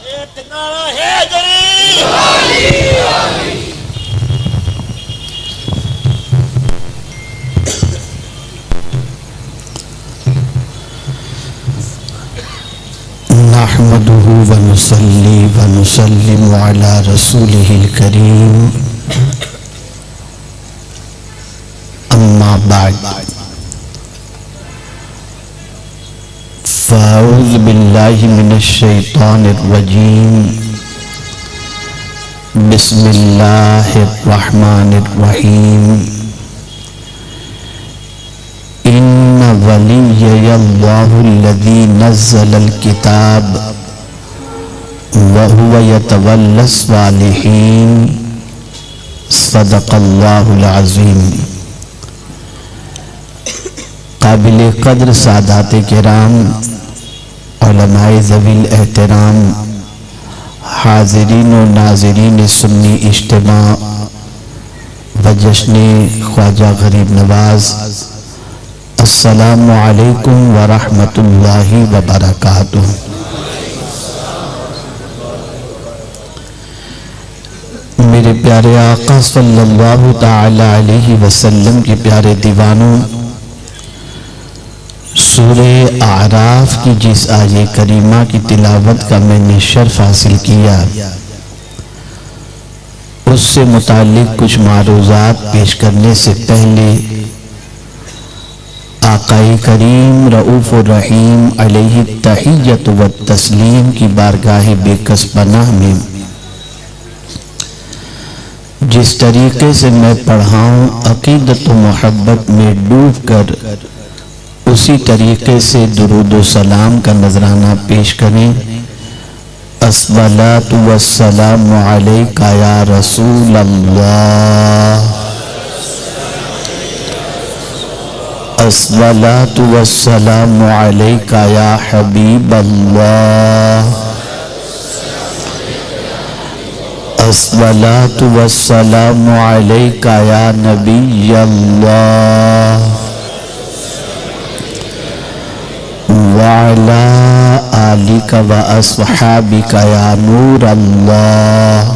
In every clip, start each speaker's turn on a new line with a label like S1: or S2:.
S1: نحمده ونصلي ونسلم على رسوله الكريم أما بعد فأعوذ بالله من الشيطان الرجيم بسم الله الرحمن الرحيم إن وليي الله الذي نزل الكتاب وهو يتولى الصالحين صدق الله العظيم. قابل قدر سادات کرام، علماء ذوی الاحترام، حاضرین و ناظرین سنی اجتماع و جشن خواجہ غریب نواز، السلام علیکم ورحمۃ اللہ وبرکاتہ. میرے پیارے آقا صلی اللہ تعالی علیہ وسلم کے پیارے دیوانوں، سورہ اعراف کی جس آیہ کریمہ کی تلاوت کا میں نے شرف حاصل کیا، اس سے متعلق کچھ معروضات پیش کرنے سے پہلے آقائے کریم رؤوف الرحیم علیہ التحیۃ والتسلیم کی بارگاہ بے کس پناہ میں جس طریقے سے میں پڑھاؤں، عقیدت و محبت میں ڈوب کر اسی طریقے سے درود و سلام کا نذرانہ پیش کریں. الصلاۃ والسلام علیک یا رسول اللہ، الصلاۃ والسلام علیک یا حبیب اللہ، الصلاۃ والسلام علیک یا نبی اللہ، وعلی آلک و اصحابک یا نور اللہ،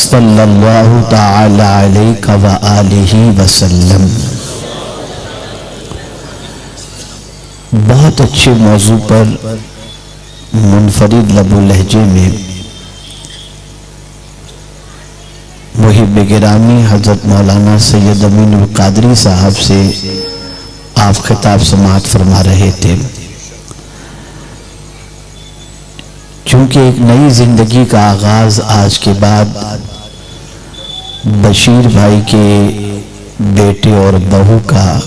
S1: صلی اللہ تعالی علیہ وآلہ وسلم. بہت اچھے موضوع پر منفرد لب و لہجے میں محب گرامی حضرت مولانا سید امین القادری صاحب سے آپ خطاب سماعت فرما رہے تھے. چونکہ ایک نئی زندگی کا آغاز آج کے بعد بشیر بھائی کے بیٹے اور بہو کا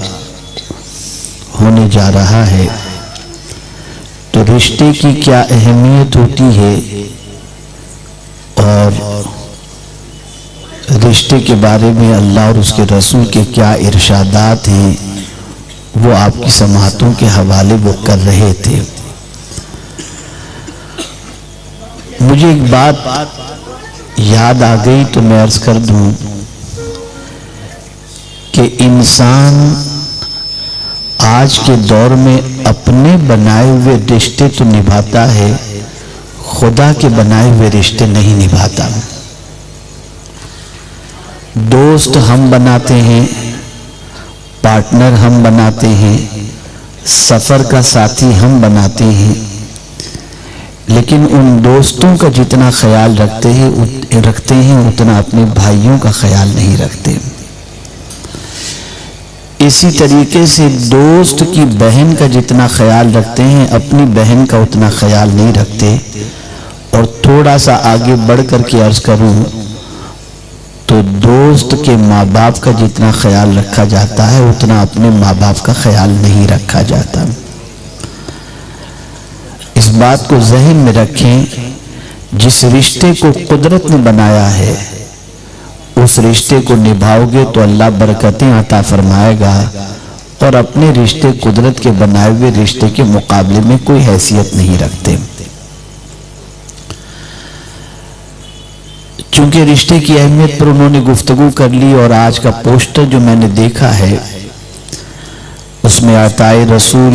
S1: ہونے جا رہا ہے، تو رشتے کی کیا اہمیت ہوتی ہے اور رشتے کے بارے میں اللہ اور اس کے رسول کے کیا ارشادات ہیں، وہ آپ کی سماعتوں کے حوالے وہ کر رہے تھے. مجھے ایک بات یاد آ گئی تو میں عرض کر دوں کہ انسان آج کے دور میں اپنے بنائے ہوئے رشتے تو نبھاتا ہے، خدا کے بنائے ہوئے رشتے نہیں نبھاتا. دوست ہم بناتے ہیں، پارٹنر ہم بناتے ہیں، سفر کا ساتھی ہم بناتے ہیں، لیکن ان دوستوں کا جتنا خیال رکھتے ہیں اتنا اپنے بھائیوں کا خیال نہیں رکھتے. اسی طریقے سے دوست کی بہن کا جتنا خیال رکھتے ہیں اپنی بہن کا اتنا خیال نہیں رکھتے. اور تھوڑا سا آگے بڑھ کر کے عرض کروں تو دوست کے ماں باپ کا جتنا خیال رکھا جاتا ہے اتنا اپنے ماں باپ کا خیال نہیں رکھا جاتا. اس بات کو ذہن میں رکھیں، جس رشتے کو قدرت نے بنایا ہے اس رشتے کو نبھاؤ گے تو اللہ برکتیں عطا فرمائے گا، اور اپنے رشتے قدرت کے بنائے ہوئے رشتے کے مقابلے میں کوئی حیثیت نہیں رکھتے. چونکہ رشتے کی اہمیت پر انہوں نے گفتگو کر لی، اور آج کا پوسٹر جو میں نے دیکھا ہے اس میں عطائے رسول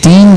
S1: 3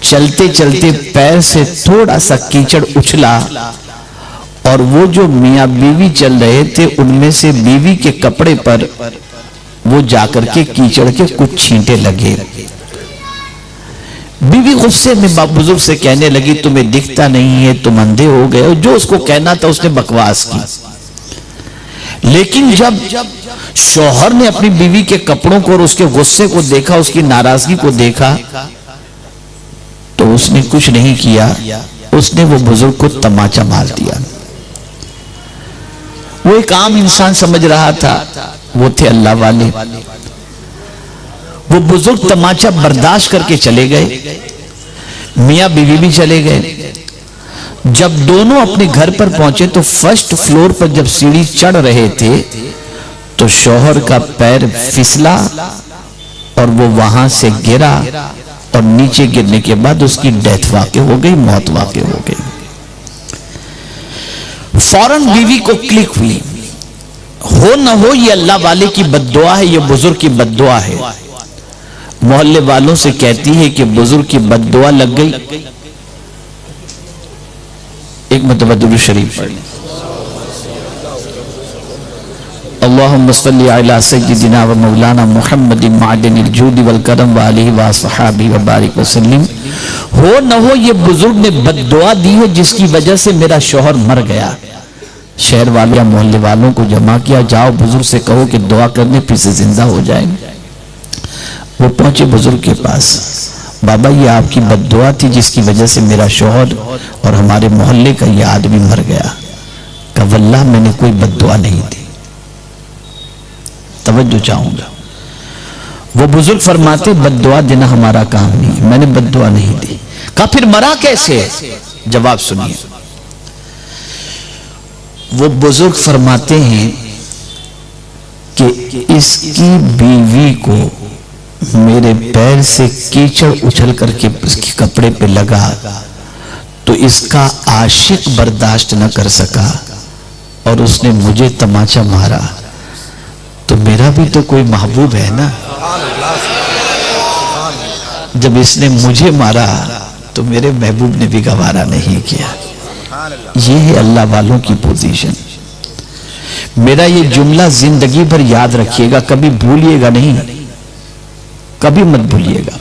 S1: چلتے چلتے پیر سے تھوڑا سا کیچڑ اچھلا اور وہ جو میاں بیوی چل رہے تھے ان میں سے بیوی کے کپڑے پر وہ جا کر کے کیچڑ کے کچھ چھینٹے لگے. بیوی غصے میں باپ بزرگ سے کہنے لگی تمہیں دکھتا نہیں ہے، تم اندھے ہو گئے ہو. جو اس کو کہنا تھا اس نے بکواس کی. لیکن جب شوہر نے اپنی بیوی کے کپڑوں کو اور اس کے غصے کو دیکھا، اس کی ناراضگی کو دیکھا، تو اس نے کچھ نہیں کیا. اس نے وہ بزرگ کو تماچا مار دیا. وہ ایک عام انسان سمجھ رہا تھا، وہ تھے اللہ والے. وہ بزرگ تماچا برداشت کر کے چلے گئے. میاں بیوی بھی چلے گئے. جب دونوں اپنے گھر پر پہنچے تو فرسٹ فلور پر جب سیڑھی چڑھ رہے تھے تو شوہر کا پیر پھسلا اور وہ وہاں سے گرا اور نیچے گرنے کے بعد اس کی ڈیتھ واقع ہو گئی، موت واقع ہو گئی. فوراً بیوی کو کلک ہوئی، ہو نہ ہو یہ اللہ والے کی بد دعا ہے، یہ بزرگ کی بد دعا ہے. محلے والوں سے کہتی ہے کہ بزرگ کی بد دعا لگ گئی. ایک مرتبہ درود شریف پڑھ لیں. اللہم صلی علی سیدنا و مولانا محمد معدن الجود والکرم وآلہ وصحابہ وبارک وسلم. ہو نہ ہو یہ بزرگ نے بد دعا دی ہے جس کی وجہ سے میرا شوہر مر گیا. شہر والے یا محلے والوں کو جمع کیا، جاؤ بزرگ سے کہو کہ دعا کرنے پھر سے زندہ ہو جائیں. وہ پہنچے بزرگ کے پاس. بابا یہ آپ کی بد دعا تھی جس کی وجہ سے میرا شوہر اور ہمارے محلے کا یہ آدمی مر گیا. کہ واللہ میں نے کوئی بد دعا نہیں دی. توجہ چاہوں گا. وہ بزرگ فرماتے بد دعا دینا ہمارا کام نہیں، میں نے بد دعا نہیں دی. کہا پھر مرا کیسے؟ جواب سنیے. وہ بزرگ فرماتے ہیں کہ اس کی بیوی کو میرے پیر سے کیچڑ اچھل کر کے اس کے کپڑے پہ لگا تو اس کا عاشق برداشت نہ کر سکا اور اس نے مجھے تماچا مارا. تو میرا بھی تو کوئی محبوب ہے نا. جب اس نے مجھے مارا تو میرے محبوب نے بھی گوارا نہیں کیا. یہ ہے اللہ والوں کی پوزیشن. میرا یہ جملہ زندگی بھر یاد رکھیے گا، کبھی بھولیے گا نہیں، کبھی مت بھولیے گا.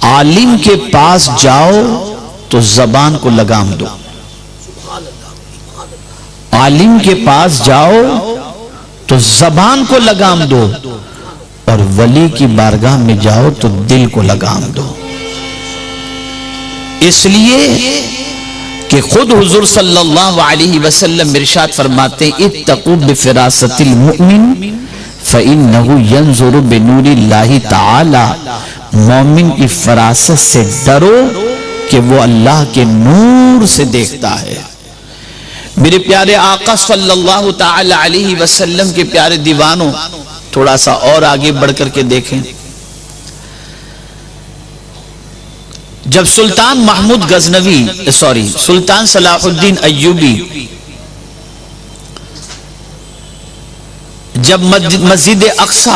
S1: عالم کے پاس جاؤ تو زبان کو لگام دو. عالم کے پاس جاؤ تو زبان کو لگام دو، اور ولی کی بارگاہ میں جاؤ تو دل کو لگام دو. اس لیے کہ خود حضور صلی اللہ علیہ وسلم ارشاد فرماتے ہیں اتقوا بفراست المؤمن فإنه ينظر بنور اللہ تعالی. مومن کی فراست سے ڈرو کہ وہ اللہ کے نور سے دیکھتا ہے. میرے پیارے آقا صلی اللہ تعالی علیہ وسلم کے پیارے دیوانوں، تھوڑا سا اور آگے بڑھ کر کے دیکھیں. جب سلطان محمود غزنوی سلطان صلاح الدین ایوبی جب مسجد اقصی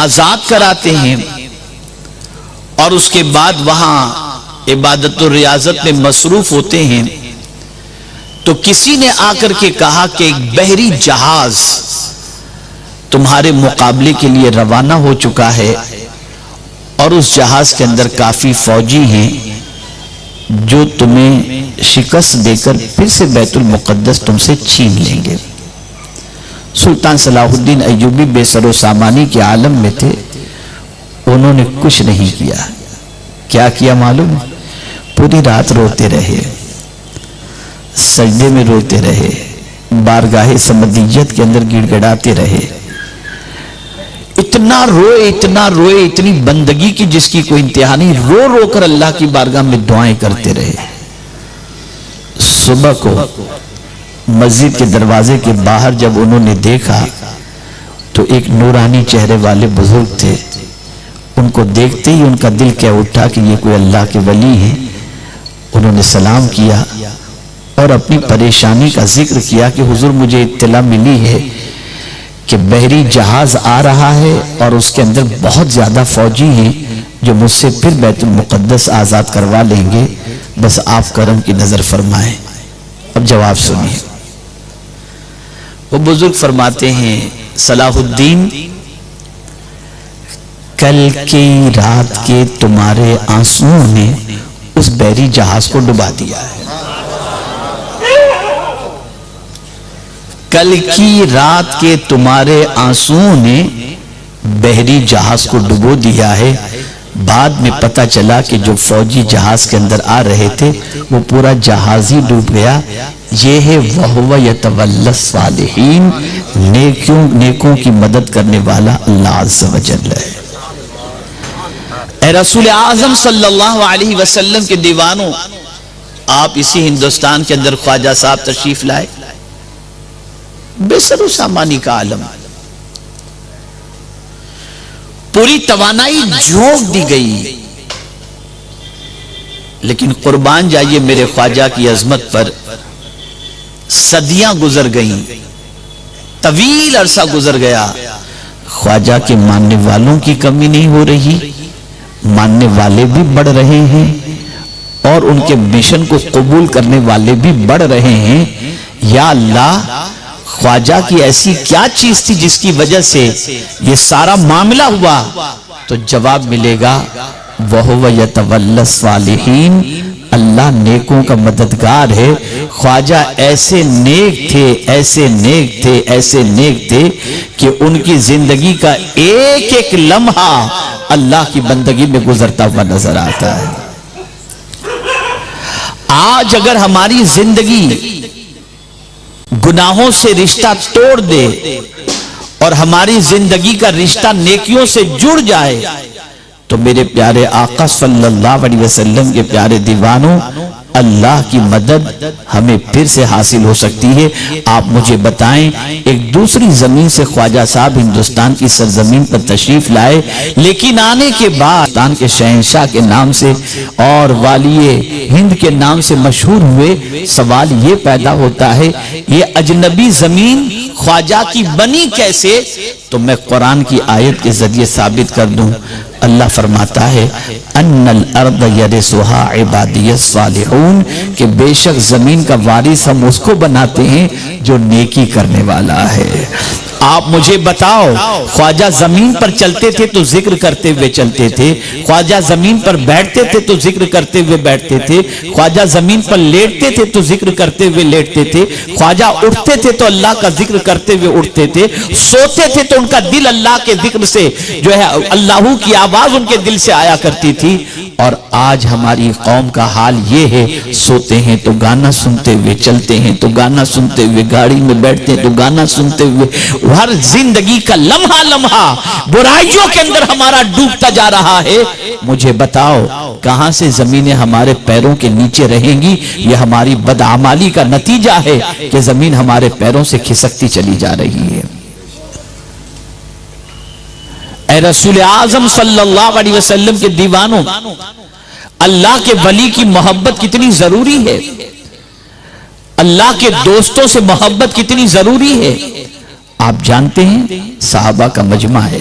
S1: آزاد کراتے ہیں اور اس کے بعد وہاں عبادت و ریاضت میں مصروف ہوتے ہیں تو کسی نے آ کر کے کہا کہ ایک بحری جہاز تمہارے مقابلے کے لیے روانہ ہو چکا ہے اور اس جہاز کے اندر کافی فوجی ہیں جو تمہیں شکست دے کر پھر سے بیت المقدس تم سے چھین لیں گے. سلطان صلاح الدین ایوبی بے سر و سامانی کے عالم میں تھے. انہوں نے کچھ نہیں کیا. کیا کیا معلوم؟ پوری رات روتے رہے، سجدے میں روتے رہے، بارگاہ سمدیت کے اندر گڑ گڑاتے رہے. اتنا روئے اتنی بندگی کی جس کی کوئی انتہا نہیں. رو رو کر اللہ کی بارگاہ میں دعائیں کرتے رہے. صبح کو مسجد کے دروازے کے باہر جب انہوں نے دیکھا تو ایک نورانی چہرے والے بزرگ تھے. ان کو دیکھتے ہی ان کا دل کہہ اٹھا کہ یہ کوئی اللہ کے ولی ہیں. انہوں نے سلام کیا اور اپنی پریشانی کا ذکر کیا کہ حضور مجھے اطلاع ملی ہے کہ بحری جہاز آ رہا ہے اور اس کے اندر بہت زیادہ فوجی ہیں جو مجھ سے پھر بیت المقدس آزاد کروا لیں گے، بس آپ کرم کی نظر فرمائیں۔ اب جواب سنیے۔ وہ بزرگ فرماتے ہیں صلاح الدین، کل کی رات کے تمہارے آنسوؤں نے اس بحری جہاز کو ڈبا دیا ہے۔ کل کی رات کے تمہارے آنسوؤں نے بحری جہاز کو ڈبو دیا ہے۔ بعد میں پتہ چلا کہ جو فوجی جہاز کے اندر آ رہے تھے وہ پورا جہاز ہی ڈوب گیا۔ یہ ہے وَهُوَ يَتَوَلَّى الصَّالِحِينَ، نیکوں کی مدد کرنے والا اللہ عز و جل ہے۔ اے رسول اعظم صلی اللہ علیہ وسلم کے دیوانوں، آپ اسی ہندوستان کے اندر خواجہ صاحب تشریف لائے، بے سر و سامانی کا عالم، پوری توانائی جھونک دی گئی، لیکن قربان جائیے میرے خواجہ کی عظمت پر، صدیاں گزر گئیں، طویل عرصہ گزر گیا، خواجہ کے ماننے والوں کی کمی نہیں ہو رہی، ماننے والے بھی بڑھ رہے ہیں اور ان کے مشن کو قبول کرنے والے بھی بڑھ رہے ہیں۔ یا اللہ، خواجہ کی ایسی کیا چیز تھی جس کی وجہ سے یہ سارا معاملہ ہوا؟ تو جواب ملے گا وَهُوَ يَتَوَلَّى الصَّالِحِينَ، اللہ نیکوں کا مددگار ہے۔ خواجہ ایسے نیک تھے، ایسے نیک تھے، ایسے نیک تھے کہ ان کی زندگی کا ایک ایک لمحہ اللہ کی بندگی میں گزرتا ہوا نظر آتا ہے۔ آج اگر ہماری زندگی گناہوں سے رشتہ توڑ دے اور ہماری زندگی کا رشتہ نیکیوں سے جڑ جائے تو میرے پیارے آقا صلی اللہ علیہ وسلم کے پیارے دیوانوں، اللہ کی مدد ہمیں پھر سے حاصل ہو سکتی ہے۔ آپ مجھے بتائیں، ایک دوسری زمین سے خواجہ صاحب ہندوستان کی سرزمین پر تشریف لائے، لیکن آنے کے بعد ہندوستان کے شہنشاہ کے نام سے اور والی ہند کے نام سے مشہور ہوئے۔ سوال یہ پیدا ہوتا ہے، یہ اجنبی زمین خواجہ کی بنی کیسے؟ تو میں قرآن کی آیت کے ذریعے ثابت کر دوں۔ اللہ فرماتا ہے ان الارض یرثها عبادی الصالحون، کہ بے شک زمین کا وارث ہم اس کو بناتے ہیں جو نیکی کرنے والا ہے۔ آپ مجھے بتاؤ، خواجہ زمین پر چلتے تھے تو ذکر کرتے ہوئے چلتے تھے، خواجہ زمین پر بیٹھتے تھے تو ذکر کرتے ہوئے بیٹھتے تھے، خواجہ زمین پر لیٹتے تھے تو ذکر کرتے ہوئے لیٹتے تھے، خواجہ اٹھتے تھے تو اللہ کا ذکر کرتے ہوئے اٹھتے تھے، سوتے تھے تو ان کا دل اللہ کے ذکر سے جو ہے اللہ کی آواز ان کے دل سے آیا کرتی تھی۔ اور آج ہماری قوم کا حال یہ ہے، سوتے ہیں تو گانا سنتے ہوئے، چلتے ہیں تو گانا سنتے ہوئے، گاڑی میں بیٹھتے ہیں تو گانا سنتے ہوئے، ہر زندگی کا لمحہ لمحہ برائیوں کے اندر ہمارا ڈوبتا جا رہا ہے۔ مجھے بتاؤ کہاں سے زمینیں ہمارے پیروں کے نیچے رہیں گی؟ یہ ہماری بدعمالی کا نتیجہ ہے کہ زمین ہمارے پیروں سے کھسکتی چلی جا رہی ہے۔ اے رسول اعظم صلی اللہ علیہ وسلم کے دیوانوں، اللہ کے ولی کی محبت کتنی ضروری ہے، اللہ کے دوستوں سے محبت کتنی ضروری ہے۔ آپ جانتے ہیں صحابہ کا مجمع ہے،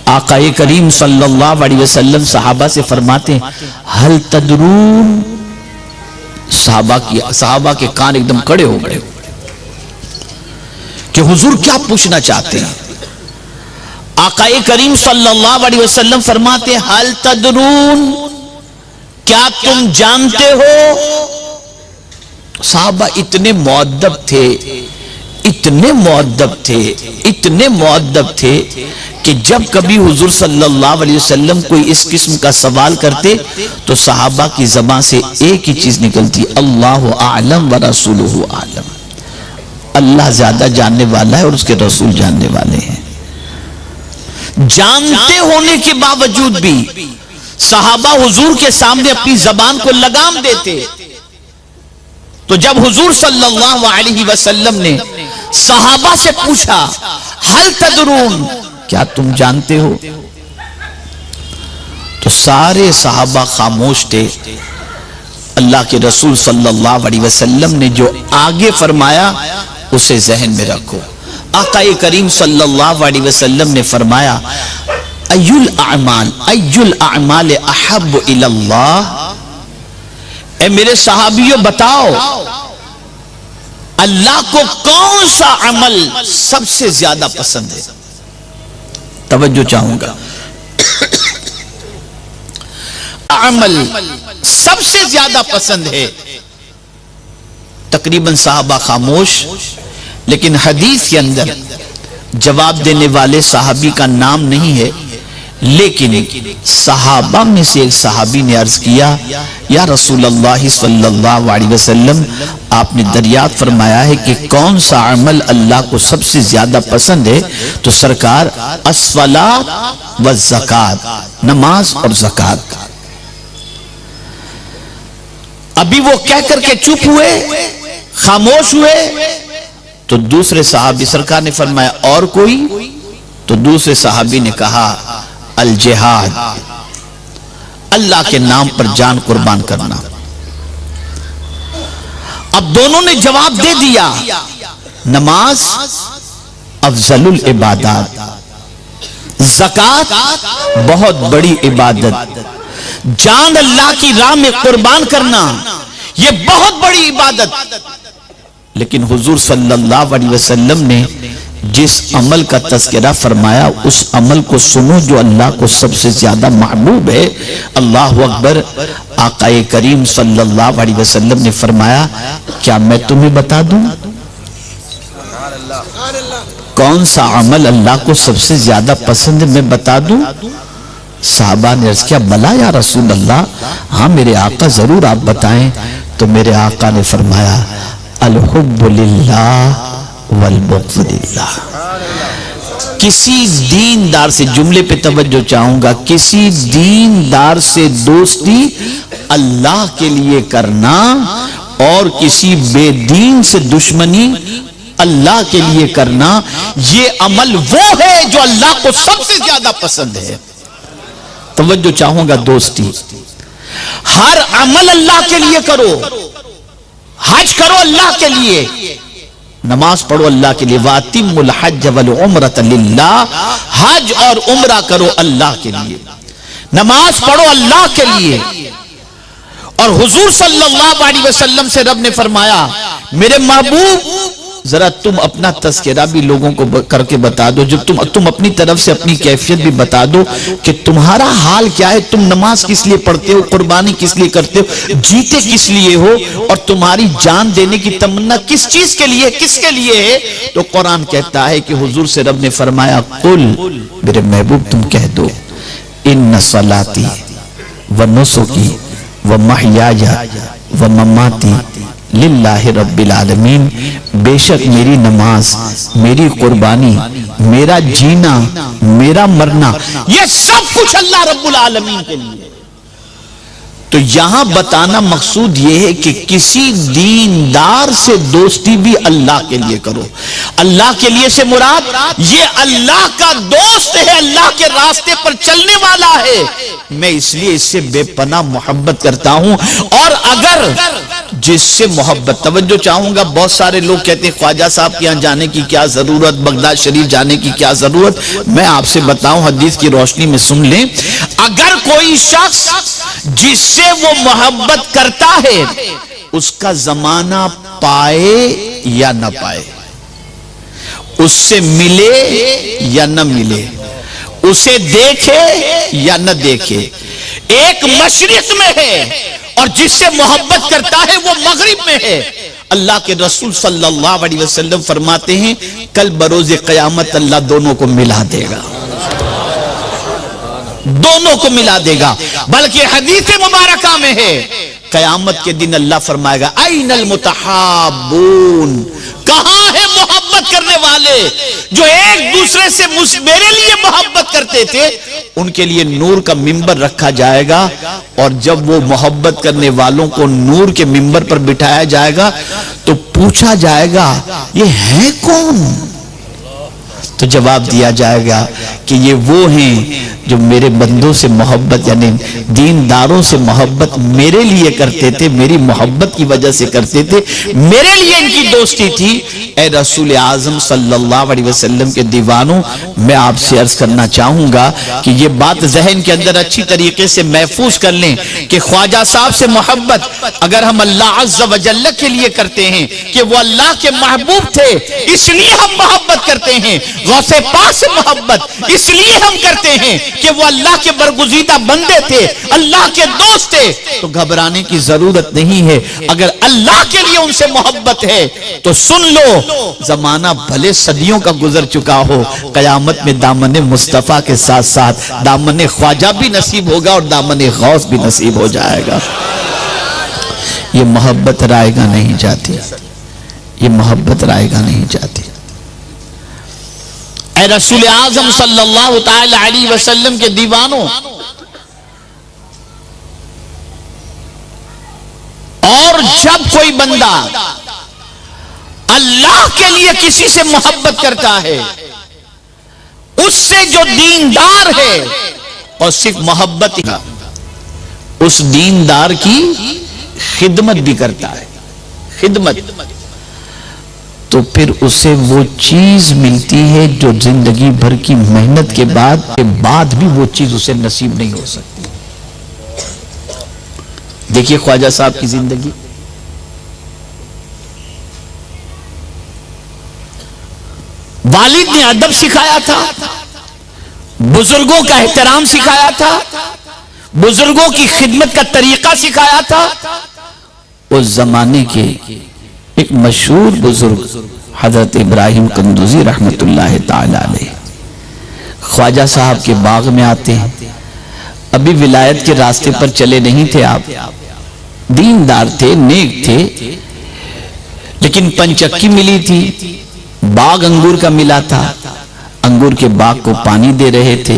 S1: آقا کریم صلی اللہ علیہ وسلم صحابہ سے فرماتے ہیں ہل تدرون، صحابہ کے کان ایک دم کڑے ہو گئے کہ حضور کیا پوچھنا چاہتے ہیں۔ آقا کریم صلی اللہ علیہ وسلم فرماتے ہیں ہل تدرون، کیا تم جانتے ہو؟ صحابہ اتنے مؤدب تھے، اتنے مؤدب تھے، اتنے مؤدب تھے کہ جب کبھی حضور صلی اللہ علیہ وسلم کوئی اس قسم کا سوال کرتے تو صحابہ کی زبان سے ایک ہی چیز نکلتی، اللہ اعلم ورسولہ اعلم، اللہ زیادہ جاننے والا ہے اور اس کے رسول جاننے والے ہیں۔ جانتے ہونے کے باوجود بھی صحابہ حضور کے سامنے اپنی زبان کو لگام دیتے۔ تو جب حضور صلی اللہ علیہ وسلم نے صحابہ سے پوچھا ہل تدرون، کیا تم جانتے ہو؟ تو سارے صحابہ خاموش تھے۔ اللہ کے رسول صلی اللہ علیہ وسلم نے جو آگے فرمایا اسے ذہن میں رکھو۔ آقا کریم صلی اللہ علیہ وسلم نے فرمایا ایُّ الاعمال احب الی اللہ، اے میرے صحابیوں بتاؤ اللہ کو کون سا عمل سب سے زیادہ پسند ہے؟ توجہ چاہوں گا، عمل سب سے زیادہ پسند ہے؟ تقریباً صحابہ خاموش، لیکن حدیث کے اندر جواب دینے والے صحابی کا نام نہیں ہے، لیکن صحابہ میں سے ایک صحابی نے عرض کیا یا رسول اللہ صلی اللہ علیہ وسلم، آپ نے دریافت فرمایا ہے کہ کون سا عمل اللہ کو سب سے زیادہ پسند ہے؟ تو سرکار الصلاۃ والزکوٰۃ، نماز اور زکوٰۃ۔ ابھی وہ کہہ کر کے چپ ہوئے، خاموش ہوئے، تو دوسرے صحابی، سرکار نے فرمایا اور کوئی؟ تو دوسرے صحابی نے کہا الجہاد، اللہ کے نام پر جان قربان کرنا۔ اب دونوں نے جواب دے دیا، نماز افضل العبادات، زکوٰۃ بہت بڑی عبادت، جان اللہ کی راہ میں قربان کرنا یہ بہت بڑی عبادت۔ لیکن حضور صلی اللہ علیہ وسلم نے جس عمل کا تذکرہ فرمایا اس عمل کو سنو جو اللہ کو سب سے زیادہ محبوب ہے۔ اللہ اکبر۔ آقا کریم صلی اللہ علیہ وسلم نے فرمایا کیا میں تمہیں بتا دوں کون سا عمل اللہ کو سب سے زیادہ پسند ہے؟ میں بتا دوں؟ صحابہ نے عرض کیا بلا یا رسول اللہ، ہاں میرے آقا ضرور آپ بتائیں۔ تو میرے آقا نے فرمایا الحب للہ والبغض للہ۔ کسی دیندار سے، جملے پہ توجہ چاہوں گا، کسی دیندار سے دوستی اللہ کے لیے کرنا اور کسی بے دین سے دشمنی اللہ کے لیے کرنا، یہ عمل وہ ہے جو اللہ کو سب سے زیادہ پسند ہے۔ توجہ چاہوں گا دوستی، ہر عمل اللہ کے لیے کرو، حج کرو اللہ کے لیے، نماز پڑھو اللہ کے لیے، وَأَتِمُّ الْحَجَّ وَالْعُمْرَةَ لِلَّهِ، حج اور عمرہ کرو اللہ کے لیے، نماز پڑھو اللہ کے لیے۔ اور حضور صلی اللہ علیہ وسلم سے رب نے فرمایا میرے محبوب ذرا تم اپنا تذکرہ بھی لوگوں کو کر کے بتا دو، جب تم اپنی طرف سے اپنی کیفیت بھی بتا دو کہ تمہارا حال کیا ہے، تم نماز کس لیے پڑھتے ہو، قربانی کس لیے کرتے ہو، جیتے کس لیے ہو، اور تمہاری جان دینے کی تمنا کس چیز کے لیے، کس کے لیے ہے؟ تو قرآن کہتا ہے کہ حضور سے رب نے فرمایا قل، میرے محبوب تم کہہ دو ان صلاتی و نسکی و محیای و مماتی للہ رب العالمین، بے شک میری نماز، میری قربانی، میرا جینا، میرا مرنا، یہ سب کچھ اللہ رب العالمین کے لیے۔ تو یہاں بتانا مقصود یہ ہے کہ کسی دیندار سے دوستی بھی اللہ کے لیے کرو۔ اللہ کے لیے سے مراد یہ اللہ کا دوست ہے، اللہ کے راستے پر چلنے والا ہے، میں اس لیے اس سے بے پناہ محبت کرتا ہوں۔ اور اگر جس سے محبت، توجہ چاہوں گا، بہت سارے لوگ کہتے ہیں خواجہ صاحب کے یہاں جانے کی کیا ضرورت، بغداد شریف جانے کی کیا ضرورت؟ میں آپ سے بتاؤں، حدیث کی روشنی میں سن لیں، اگر کوئی شخص جس سے وہ محبت کرتا ہے اس کا زمانہ پائے یا نہ پائے، اس سے ملے یا نہ ملے، اسے دیکھے یا نہ دیکھے، ایک مشرق میں ہے اور جس سے محبت کرتا ہے وہ مغرب میں ہے۔ اللہ کے رسول صلی اللہ علیہ وسلم فرماتے ہیں کل بروز قیامت اللہ دونوں کو ملا دے گا، دونوں کو ملا دے گا۔ بلکہ حدیث مبارکہ میں ہے قیامت کے دن اللہ فرمائے گا این المتحابون، کہاں ہے محبت کرنے والے جو ایک دوسرے سے میرے لیے محبت کرتے تھے؟ ان کے لیے نور کا منبر رکھا جائے گا، اور جب وہ محبت کرنے والوں کو نور کے منبر پر بٹھایا جائے گا تو پوچھا جائے گا یہ ہے کون؟ تو جواب دیا جائے گا کہ یہ وہ ہیں جو میرے بندوں سے محبت یعنی دینداروں سے محبت میرے لیے کرتے تھے، میری محبت کی وجہ سے کرتے تھے، میرے لیے ان کی دوستی تھی۔ اے رسول اعظم صلی اللہ علیہ وسلم کے دیوانوں، میں آپ سے عرض کرنا چاہوں گا کہ یہ بات ذہن کے اندر اچھی طریقے سے محفوظ کر لیں کہ خواجہ صاحب سے محبت اگر ہم اللہ عز و جل کے لیے کرتے ہیں کہ وہ اللہ کے محبوب تھے اس لیے ہم محبت کرتے ہیں، غوث پاک سے محبت اس لیے ہم کرتے ہیں کہ وہ اللہ کے برگزیدہ بندے تھے، اللہ کے دوست تھے، تو گھبرانے کی ضرورت نہیں ہے۔ اگر اللہ کے لیے ان سے محبت ہے تو سن لو، زمانہ بھلے صدیوں کا گزر چکا ہو، قیامت میں دامن مصطفیٰ کے ساتھ ساتھ دامن خواجہ بھی نصیب ہوگا اور دامن غوث بھی نصیب ہو جائے گا۔ یہ محبت رائے گا نہیں جاتی، یہ محبت رائے گا نہیں جاتی۔ اے رسول اعظم صلی اللہ تعالی علیہ وسلم کے دیوانوں، اور جب کوئی بندہ اللہ کے لیے کسی سے محبت کرتا ہے، اس سے جو دیندار ہے اور صرف محبت کا اس دیندار کی خدمت بھی کرتا ہے، خدمت، تو پھر اسے وہ چیز ملتی ہے جو زندگی بھر کی محنت کے بعد بھی وہ چیز اسے نصیب نہیں ہو سکتی۔ دیکھیے خواجہ صاحب کی زندگی، والد نے ادب سکھایا تھا، بزرگوں کا احترام سکھایا تھا، بزرگوں کی خدمت کا طریقہ سکھایا تھا۔ اس زمانے کے ایک مشہور بزرگ حضرت ابراہیم قندوزی رحمت اللہ تعالی علیہ خواجہ صاحب کے باغ میں آتے ہیں۔ ابھی ولایت کے راستے پر چلے نہیں تھے آپ، دیندار تھے، نیک تھے، لیکن پنچکی ملی تھی، باغ انگور کا ملا تھا، انگور کے باغ کو پانی دے رہے تھے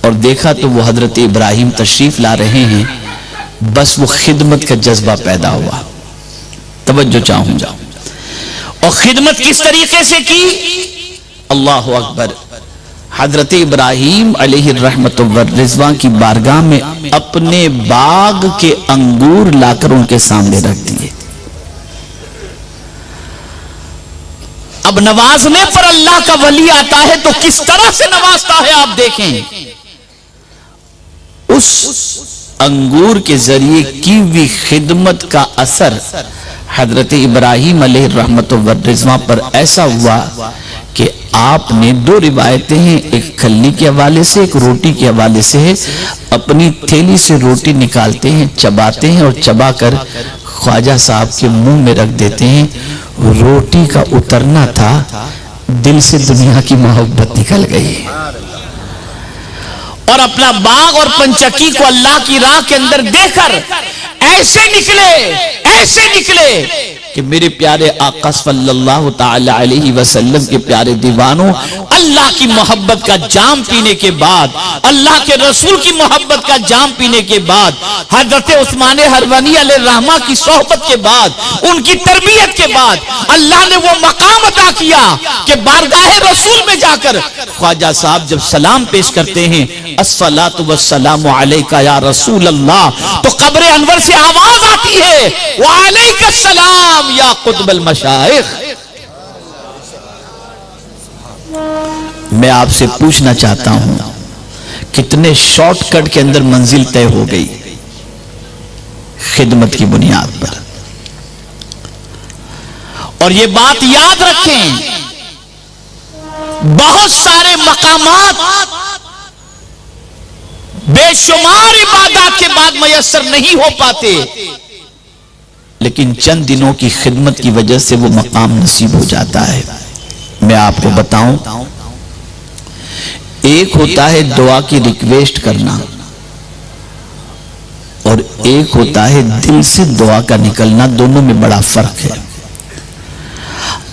S1: اور دیکھا تو وہ حضرت ابراہیم تشریف لا رہے ہیں، بس وہ خدمت کا جذبہ پیدا ہوا۔ توجہ چاہوں گا، اور خدمت کس طریقے سے کی؟ اللہ اکبر، حضرت ابراہیم علیہ الرحمت والرضوان کی بارگاہ میں اپنے باغ کے انگور لا کر ان کے سامنے رکھ دیے۔ اب نوازنے پر اللہ کا ولی آتا ہے تو کس طرح سے نوازتا ہے آپ دیکھیں۔ اس انگور کے ذریعے کی ہوئی خدمت کا اثر حضرت ابراہیم علیہ الرحمت والرضوان پر ایسا ہوا کہ آپ نے دو روایتیں ہیں، ایک کھلی کے حوالے سے، ایک روٹی کے حوالے سے ہے، اپنی تھیلی سے روٹی نکالتے ہیں، چباتے ہیں اور چبا کر خواجہ صاحب کے منہ میں رکھ دیتے ہیں۔ روٹی کا اترنا تھا، دل سے دنیا کی محبت نکل گئی، اور اپنا باغ اور پنچکی کو اللہ کی راہ کے اندر دے کر ایسے نکلے کہ میرے پیارے آقا صلی اللہ تعالی علیہ وسلم کے پیارے دیوانوں، اللہ کی محبت کا جام پینے کے بعد، اللہ کے رسول کی محبت کا جام پینے کے بعد، حضرت عثمان ہرونی علیہ الرحمہ کی صحبت کے بعد، ان کی تربیت کے بعد، اللہ نے وہ مقام عطا کیا کہ بارگاہ رسول میں جا کر خواجہ صاحب جب سلام پیش کرتے ہیں، الصلاۃ والسلام علیک یا رسول اللہ، تو قبر انور سے آواز آتی ہے، وعلیک السلام یا قطب المشائخ۔ میں آپ سے پوچھنا چاہتا ہوں، کتنے شارٹ کٹ کے اندر منزل طے ہو گئی خدمت کی بنیاد پر۔ اور یہ بات یاد رکھیں، بہت سارے مقامات بے شمار عبادات کے بعد میسر نہیں ہو پاتے، لیکن چند دنوں کی خدمت کی وجہ سے وہ مقام نصیب ہو جاتا ہے۔ میں آپ کو بتاؤں، ایک ہوتا ہے دعا کی ریکویسٹ کرنا، اور ایک ہوتا ہے دل سے دعا کا نکلنا، دونوں میں بڑا فرق ہے۔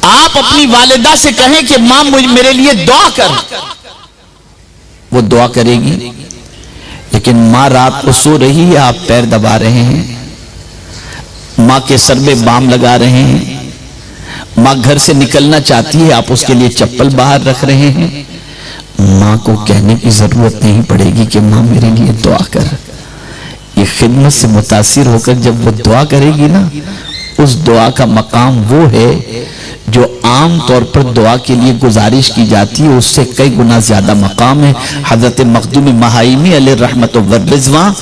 S1: آپ اپنی والدہ سے کہیں کہ ماں میرے لیے دعا کر، وہ دعا کرے گی، لیکن ماں رات کو سو رہی ہے، آپ پیر دبا رہے ہیں، ماں کے سر میں بام لگا رہے ہیں، ماں گھر سے نکلنا چاہتی ہے، آپ اس کے لیے چپل باہر رکھ رہے ہیں، ماں کو کہنے کی ضرورت نہیں پڑے گی کہ ماں میرے لیے دعا کر۔ یہ خدمت سے متاثر ہو کر جب وہ دعا کرے گی نا، اس دعا کا مقام وہ ہے جو عام طور پر دعا کے لیے گزارش کی جاتی ہے، اس سے کئی گنا زیادہ مقام ہے۔ حضرت مخدوم مہائمی علیہ رحمت والرضوان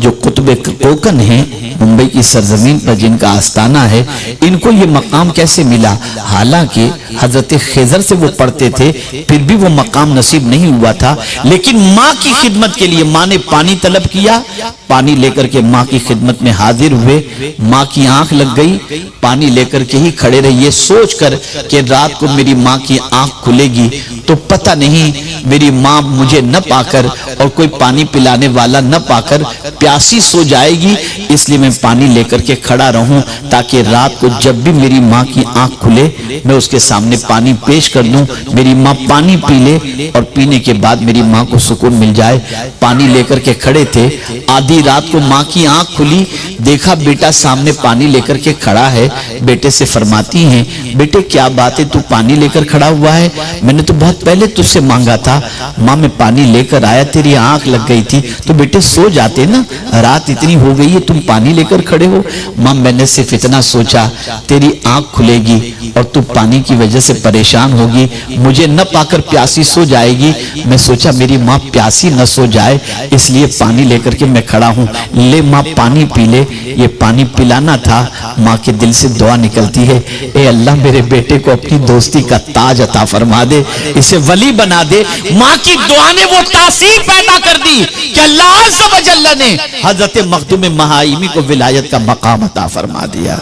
S1: جو قطب کوکن ہیں، ممبئی کی سرزمین پر جن کا آستانہ ہے، ان کو یہ مقام کیسے ملا؟ حالانکہ حضرت خضر سے وہ پڑھتے تھے، پھر بھی وہ مقام نصیب نہیں ہوا تھا، لیکن ماں کی خدمت کے لیے ماں نے پانی طلب کیا، پانی لے کر کے ماں کی خدمت میں حاضر ہوئے، ماں کی آنکھ لگ گئی، پانی لے کر کے ہی کھڑے رہے، یہ سوچ کر کہ رات کو میری ماں کی آنکھ کھلے گی تو پتہ نہیں میری ماں مجھے نہ پا کر اور کوئی پانی پلانے والا نہ پا کر پیاسی سو جائے گی، اس لیے میں پانی لے کر کے کھڑا رہوں تاکہ رات کو جب بھی میری ماں کی آنکھ کھلے میں اس کے سامنے پانی پیش کر دوں، میری ماں پانی پی لے اور پینے کے بعد میری ماں کو سکون مل جائے۔ پانی لے کر کے کھڑے تھے، آدھی رات کو ماں کی آنکھ کھلی، دیکھا بیٹا سامنے پانی لے کر کے کھڑا ہے، بیٹے سے فرماتی ہیں بیٹے کیا بات ہے، تو پانی لے کر کھڑا ہوا ہے؟ میں نے تو بہت پہلے تجھ سے مانگا تھا۔ ماں میں پانی لے کر آیا، تیری آنکھ لگ گئی تھی تو بیٹے سو جاتے نا، رات اتنی ہو گئی ہے تم پانی لے کر کھڑے ہو۔ ماں میں نے صرف اتنا سوچا تیری آنکھ کھلے گی اور تو پانی کی وجہ سے پریشان ہوگی، مجھے نہ پا کر پیاسی سو جائے گی، میں سوچا میری ماں پیاسی نہ سو جائے اس لیے پانی لے کر کے میں کھڑا ہوں، لے ماں پانی پی لے۔ یہ پانی پلانا تھا، ماں کے دل سے دعا نکلتی ہے، اے اللہ میرے بیٹے کو اپنی دوستی کا تاج عطا فرما دے، اسے ولی بنا دے۔ ماں کی دعا نے وہ تاثیر پیدا کر دی کہ اللہ عز و جل نے حضرت مخدوم مہائمی کو ولایت کا مقام عطا فرما دیا۔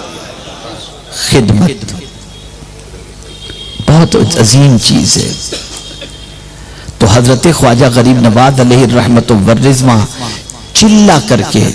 S1: خدمت بہت عظیم چیز ہے۔ تو حضرت خواجہ غریب نواز علیہ الرحمت والرضوان چلا کر کے،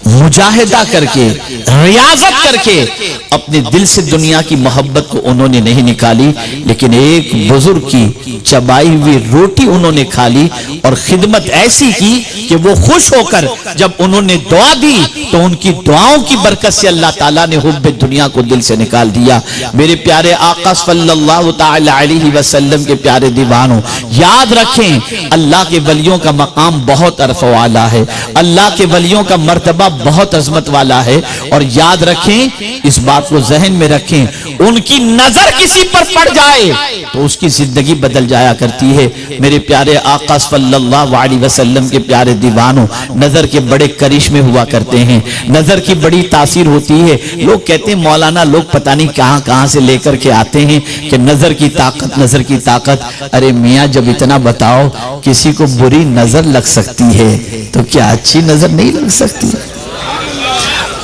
S1: مجاہدہ کر کے، ریاضت کر کے اپنے دل سے دنیا کی محبت کو انہوں نے نہیں نکالی، لیکن ایک بزرگ کی چبائی ہوئی روٹی انہوں نے کھا لی اور خدمت ایسی کی کہ وہ خوش ہو کر جب انہوں نے دعا دی تو ان کی دعاؤں کی برکت سے اللہ تعالیٰ نے حب دنیا کو دل سے نکال دیا۔ میرے پیارے آقا صلی اللہ تعالی علیہ وسلم کے پیارے دیوانوں، یاد رکھیں اللہ کے ولیوں کا مقام بہت عرف و اعلیٰ ہے، اللہ کے ولیوں کا مرتبہ بہت عظمت والا ہے، اور یاد رکھیں اس بات کو ذہن میں رکھیں، ان کی نظر کسی پر پڑ جائے تو اس کی زندگی بدل جایا کرتی ہے۔ میرے پیارے آقا صلی اللہ علیہ وسلم کے پیارے دیوانوں، نظر کے بڑے کرشمے ہوا کرتے ہیں، نظر کی بڑی تاثیر ہوتی ہے۔ لوگ کہتے ہیں مولانا لوگ پتہ نہیں کہاں سے لے کر کے آتے ہیں کہ نظر کی طاقت، نظر کی طاقت۔ ارے میاں جب اتنا بتاؤ کسی کو بری نظر لگ سکتی ہے تو کیا اچھی نظر نہیں لگ سکتی؟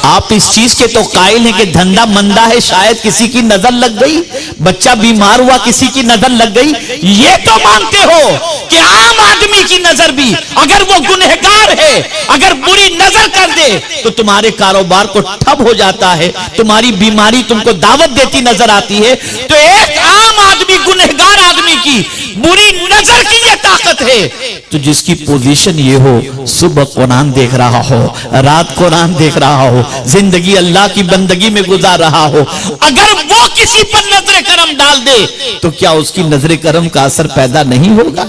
S1: آپ اس چیز کے تو قائل ہیں کہ دھندا مندہ ہے، شاید کسی کی نظر لگ گئی، بچہ بیمار ہوا کسی کی نظر لگ گئی، یہ تو مانتے ہو کہ عام آدمی کی نظر بھی اگر وہ گنہگار ہے، اگر بری نظر کر دے تو تمہارے کاروبار کو ٹھپ ہو جاتا ہے، تمہاری بیماری تم کو دعوت دیتی نظر آتی ہے۔ تو ایک عام آدمی، گنہگار آدمی کی بری نظر کی یہ طاقت ہے، تو جس کی پوزیشن یہ ہو، صبح قرآن دیکھ رہا ہو، رات قرآن دیکھ رہا ہو، زندگی اللہ کی بندگی میں گزار رہا ہو، اگر وہ کسی پر نظر کرم ڈال دے تو کیا اس کی نظر کرم کا اثر پیدا نہیں ہوگا؟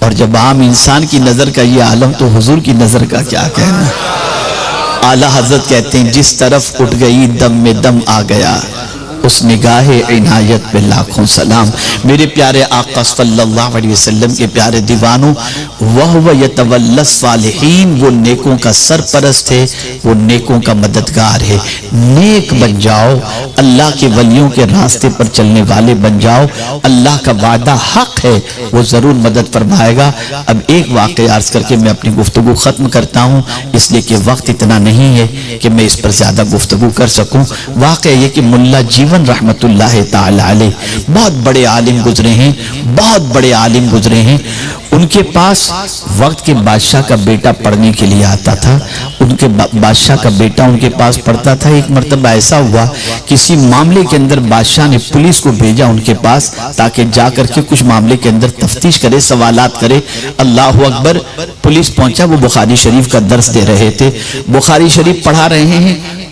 S1: اور جب عام انسان کی نظر کا یہ عالم تو حضور کی نظر کا کیا کہنا۔ اعلیٰ حضرت کہتے ہیں جس طرف اٹھ گئی دم میں دم آ گیا، اس نگاہ عنایت پہ لاکھوں سلام۔ میرے پیارے آقا صلی اللہ علیہ وسلم کے پیارے دیوانوں، وَهُوَ يَتَوَلَّ الصَّالِحِينَ، وہ نیکوں کا سرپرست ہے، وہ نیکوں کا مددگار ہے۔ نیک بن جاؤ، اللہ کے ولیوں کے راستے پر چلنے والے بن جاؤ، اللہ کا وعدہ حق ہے، وہ ضرور مدد فرمائے گا۔ اب ایک واقعہ عرض کر کے میں اپنی گفتگو ختم کرتا ہوں، اس لیے کہ وقت اتنا نہیں ہے کہ میں اس پر زیادہ گفتگو کر سکوں۔ واقعہ یہ کہ ملا جیون رحمت اللہ تعالی علیہ بہت بڑے عالم گزرے ہیں، بہت بڑے عالم گزرے ہیں۔ ان کے پاس وقت کے بادشاہ کا بیٹا پڑھنے کے لیے آتا تھا، ان کے بادشاہ کا بیٹا ان کے پاس پڑھتا تھا۔ ایک مرتبہ ایسا ہوا کسی معاملے کے اندر بادشاہ نے پولیس کو بھیجا ان کے پاس تاکہ جا کر کے کچھ معاملے کے اندر تفتیش کرے، سوالات کرے۔ اللہ اکبر، پولیس پہنچا، وہ بخاری شریف کا درس دے رہے تھے، بخاری شریف پڑھا رہے ہیں،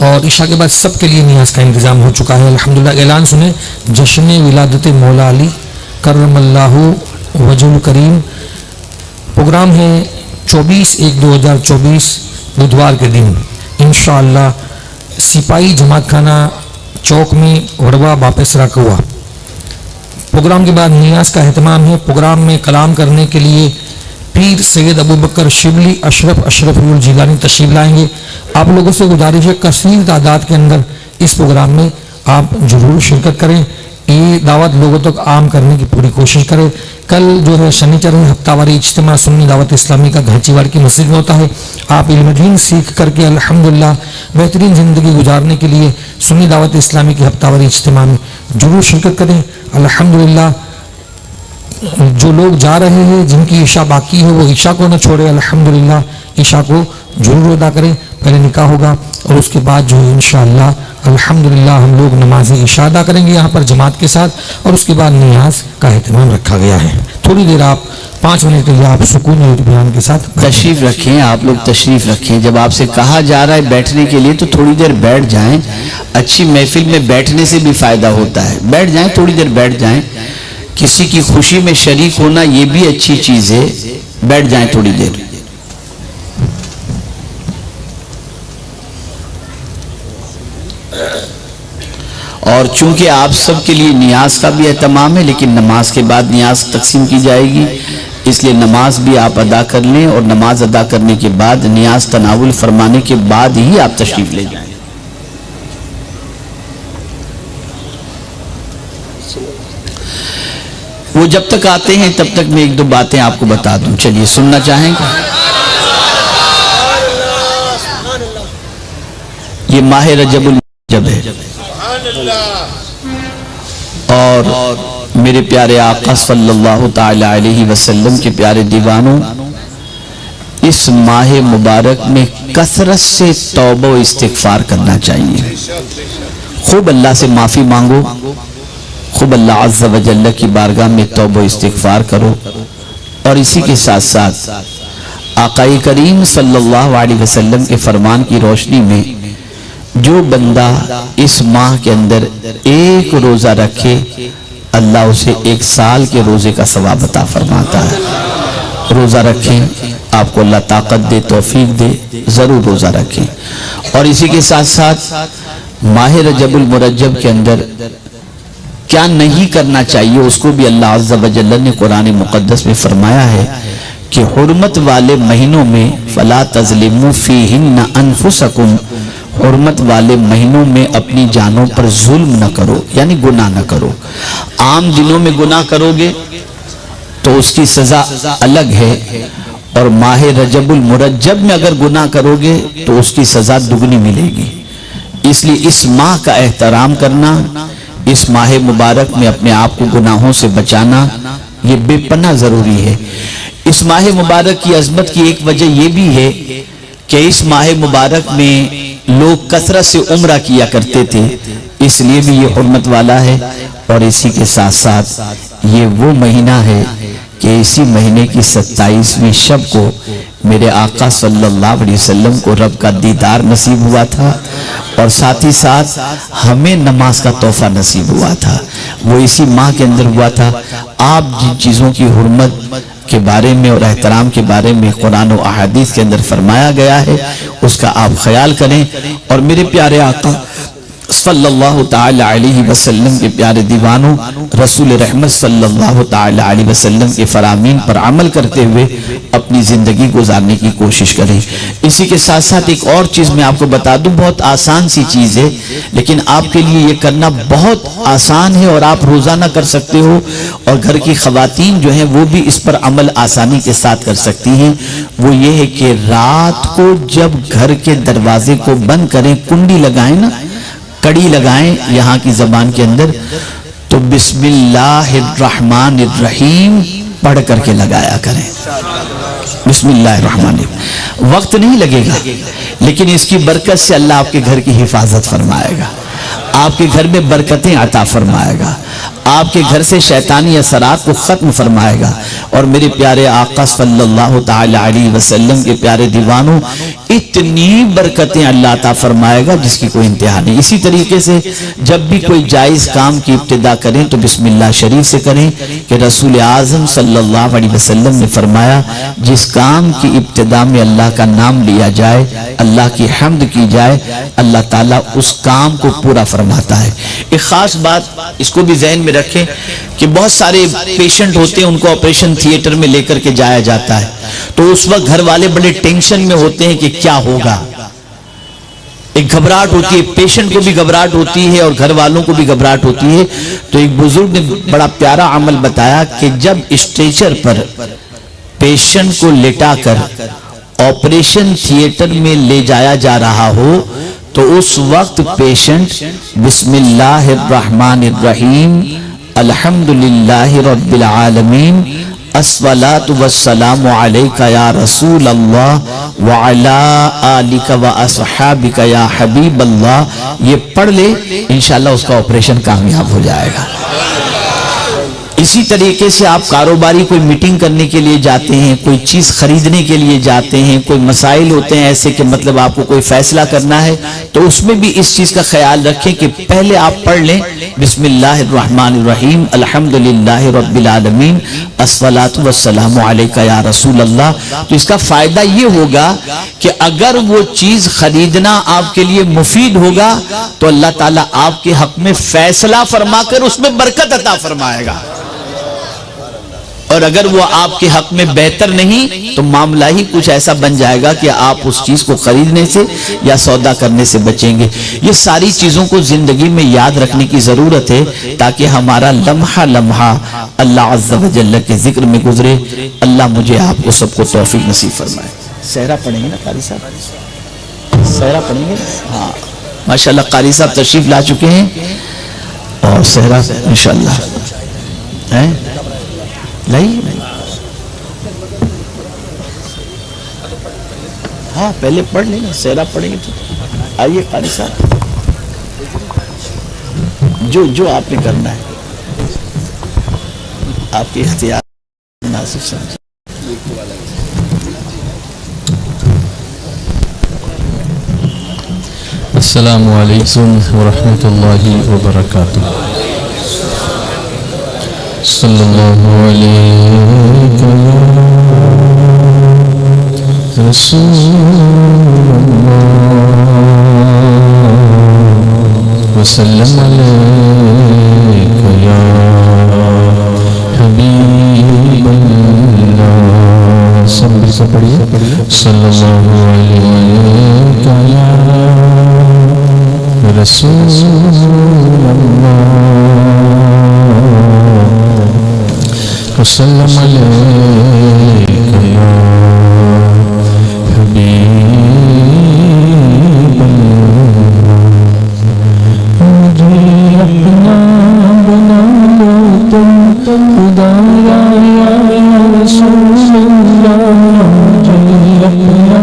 S2: اور عشاء کے بعد سب کے لیے نیاز کا انتظام ہو چکا ہے الحمدللہ۔ اعلان سنیں، جشن ولادت مولا علی کرم اللہ وجہ الکریم، پروگرام ہے 24/1/2024 بدھوار کے دن انشاءاللہ، سپاہی جماعت خانہ چوک میں وڑوا باپسرا کوا۔ پروگرام کے بعد نیاز کا اہتمام ہے۔ پروگرام میں کلام کرنے کے لیے پیر سید ابوبکر شبلی اشرف الجیلانی تشریف لائیں گے۔ آپ لوگوں سے گزارش ہے کثیر تعداد کے اندر اس پروگرام میں آپ ضرور شرکت کریں، یہ دعوت لوگوں تک عام کرنے کی پوری کوشش کریں۔ کل جو ہے شنیچر ہفتہ واری اجتماع سنی دعوت اسلامی کا گھنچی واڑ کی مسجد میں ہوتا ہے۔ آپ علم دین سیکھ کر کے الحمدللہ بہترین زندگی گزارنے کے لیے سنی دعوت اسلامی کی ہفتہ واری اجتماع میں ضرور شرکت کریں الحمدللہ۔ جو لوگ جا رہے ہیں جن کی عشاء باقی ہے وہ عشاء کو نہ چھوڑے، الحمدللہ عشاء کو ضرور ادا کریں۔ پہلے نکاح ہوگا اور اس کے بعد جو ہے انشاءاللہ الحمدللہ ہم لوگ نماز عشاء ادا کریں گے یہاں پر جماعت کے ساتھ، اور اس کے بعد نیاز کا اہتمام رکھا گیا ہے۔ تھوڑی دیر آپ 5 منٹ کے لیے آپ سکون اور اطمینان کے ساتھ
S1: تشریف رکھیں، آپ لوگ تشریف رکھیں۔ جب آپ سے کہا جا رہا ہے بیٹھنے کے لیے تو تھوڑی دیر بیٹھ جائیں، اچھی محفل میں بیٹھنے سے بھی فائدہ ہوتا ہے، بیٹھ جائیں، تھوڑی دیر بیٹھ جائیں۔ کسی کی خوشی میں شریک ہونا یہ بھی اچھی چیز ہے، بیٹھ جائیں تھوڑی دیر۔ اور چونکہ آپ سب کے لیے نیاز کا بھی اہتمام ہے، لیکن نماز کے بعد نیاز تقسیم کی جائے گی، اس لیے نماز بھی آپ ادا کر لیں، اور نماز ادا کرنے کے بعد نیاز تناول فرمانے کے بعد ہی آپ تشریف لے جائیں۔ وہ جب تک آتے ہیں تب تک میں 1-2 باتیں آپ کو بتا دوں، چلیے سننا چاہیں گے؟ یہ ماہ رجب المرجب ہے، اور میرے پیارے آقا صلی اللہ تعالی علیہ وسلم کے پیارے دیوانوں، اس ماہ مبارک میں کثرت سے توبہ و استغفار کرنا چاہیے۔ خوب اللہ سے معافی مانگو، خوب اللہ عز و جل کی بارگاہ میں توبہ و استغفار کرو، اور اسی کے ساتھ ساتھ آقا کریم صلی اللہ علیہ وسلم کے فرمان کی روشنی میں جو بندہ اس ماہ کے اندر 1 روزہ رکھے، اللہ اسے 1 سال کے روزے کا ثواب عطا فرماتا ہے۔ روزہ رکھیں، آپ کو اللہ طاقت دے، توفیق دے، ضرور روزہ رکھیں۔ اور اسی کے ساتھ ساتھ ماہ رجب المرجب کے اندر کیا نہیں کرنا چاہیے اس کو بھی اللہ عز و جل نے قرآن مقدس میں فرمایا ہے کہ حرمت والے مہینوں میں فَلَا تَظْلِمُوا فِيهِنَّ أَنفُسَكُمْ، حرمت والے مہینوں میں اپنی جانوں پر ظلم نہ کرو، یعنی گناہ نہ کرو۔ عام دنوں میں گناہ کرو گے تو اس کی سزا الگ ہے، اور ماہ رجب المرجب میں اگر گناہ کرو گے تو اس کی سزا دگنی ملے گی۔ اس لیے اس ماہ کا احترام کرنا، اس ماہ مبارک میں اپنے آپ کو گناہوں سے بچانا، یہ بے پناہ ضروری ہے۔ اس ماہ مبارک کی عظمت کی ایک وجہ یہ بھی ہے کہ اس ماہ مبارک میں لوگ کثرت سے عمرہ کیا کرتے تھے، اس لیے بھی یہ حرمت والا ہے۔ اور اسی کے ساتھ ساتھ یہ وہ مہینہ ہے کہ اسی مہینے کی 27ویں شب کو میرے آقا صلی اللہ علیہ وسلم کو رب کا دیدار نصیب ہوا تھا، اور ساتھ ہی ساتھ ہمیں نماز کا تحفہ نصیب ہوا تھا، وہ اسی ماہ کے اندر ہوا تھا۔ آپ جن چیزوں کی حرمت کے بارے میں اور احترام کے بارے میں قرآن و احادیث کے اندر فرمایا گیا ہے اس کا آپ خیال کریں، اور میرے پیارے آقا صلی اللہ تعالی علیہ وسلم کے پیارے دیوانوں، رسول رحمت صلی اللہ تعالی علیہ وسلم کے فرامین پر عمل کرتے ہوئے اپنی زندگی گزارنے کی کوشش کریں۔ اسی کے ساتھ ساتھ ایک اور چیز میں آپ کو بتا دوں، بہت آسان سی چیز ہے لیکن آپ کے لیے یہ کرنا بہت آسان ہے، اور آپ روزانہ کر سکتے ہو، اور گھر کی خواتین جو ہیں وہ بھی اس پر عمل آسانی کے ساتھ کر سکتی ہیں۔ وہ یہ ہے کہ رات کو جب گھر کے دروازے کو بند کریں، کنڈی لگائیں نا، کڑی لگائیں یہاں کی زبان کے اندر، تو بسم اللہ الرحمن الرحیم پڑھ کر کے لگایا کریں۔ بسم اللہ الرحمن الرحیم، وقت نہیں لگے گا لیکن اس کی برکت سے اللہ آپ کے گھر کی حفاظت فرمائے گا۔ آپ کے گھر میں برکتیں عطا فرمائے گا، آپ کے گھر سے شیطانی اثرات کو ختم فرمائے گا۔ اور میرے پیارے آقا صلی اللہ تعالی علیہ وسلم کے پیارے دیوانوں، اتنی برکتیں اللہ عطا فرمائے گا جس کی کوئی انتہا نہیں۔ اسی طریقے سے جب بھی کوئی جائز کام کی ابتدا کریں تو بسم اللہ شریف سے کریں، کہ رسول اعظم صلی اللہ علیہ وسلم نے فرمایا جس کام کی ابتدا میں اللہ کا نام لیا جائے، اللہ کی حمد کی جائے، اللہ تعالیٰ اس کام کو پورا فرماتا ہے۔ ایک خاص بات اس کو بھی ذہن میں رکھیں کہ بہت سارے پیشنٹ ہوتے ہیں، ان کو آپریشن تھیٹر میں لے کر کے جایا جاتا ہے، تو اس وقت گھر والے بڑے ٹینشن میں ہوتے ہیں کہ کیا ہوگا، ایک گھبراہٹ ہوتی ہے، پیشنٹ کو بھی گھبراہٹ ہوتی ہے اور گھر والوں کو بھی گھبراہٹ ہوتی ہے۔ تو ایک بزرگ نے بڑا پیارا عمل بتایا کہ جب اسٹریچر پر پیشنٹ کو لٹا کر آپریشن تھیٹر میں لے جایا جا رہا ہو تو اس وقت پیشنٹ بسم اللہ الرحمن الرحیم الحمدللہ رب العالمین الصلاة والسلام علیک یا رسول اللہ وعلا آلک و اصحابک یا حبیب اللہ، یہ پڑھ لے انشاءاللہ اس کا آپریشن کامیاب ہو جائے گا۔ اسی طریقے سے آپ کاروباری کوئی میٹنگ کرنے کے لیے جاتے ہیں، کوئی چیز خریدنے کے لیے جاتے ہیں، کوئی مسائل ہوتے ہیں ایسے کہ مطلب آپ کو کوئی فیصلہ کرنا ہے، تو اس میں بھی اس چیز کا خیال رکھیں کہ پہلے آپ پڑھ لیں بسم اللہ الرحمن الرحیم الحمدللہ رب العالمین الصلاۃ والسلام علیک یا رسول اللہ۔ تو اس کا فائدہ یہ ہوگا کہ اگر وہ چیز خریدنا آپ کے لیے مفید ہوگا تو اللہ تعالیٰ آپ کے حق میں فیصلہ فرما کر اس میں برکت عطا فرمائے گا، اور اگر وہ آپ کے حق میں بہتر نہیں تو معاملہ ہی کچھ ایسا بن جائے گا کہ آپ اس چیز کو خریدنے سے یا سودا کرنے سے بچیں گے۔ یہ ساری چیزوں کو زندگی میں یاد رکھنے کی ضرورت ہے تاکہ ہمارا لمحہ لمحہ اللہ عز و جل کے ذکر میں گزرے۔ اللہ مجھے آپ کو سب کو توفیق نصیب فرمائے۔ سہرہ پڑھیں گے نا قاری صاحب؟ سہرہ پڑھیں گے؟ ہاں ماشاءاللہ قاری صاحب تشریف لا چکے ہیں اور سہرہ انشاءاللہ ہے نہیں، ہاں پہلے پڑھ لیں گے، سہرہ پڑھیں گے تو آئیے قاری صاحب، جو آپ نے کرنا ہے آپ کے اختیار مناسب سمجھ۔
S3: السلام علیکم ورحمۃ اللہ وبرکاتہ۔ صلی اللہ علیہ رسول اللہ وسلم علیک یا حبیب اللہ۔ سب سے پڑھیے صلی اللہ علیہ یا رسول اللہ وسلم علیک یا حبیب اللہ۔ مجھے اپنا بنا لو تم خدایا یا رسول اللہ، مجھے اپنا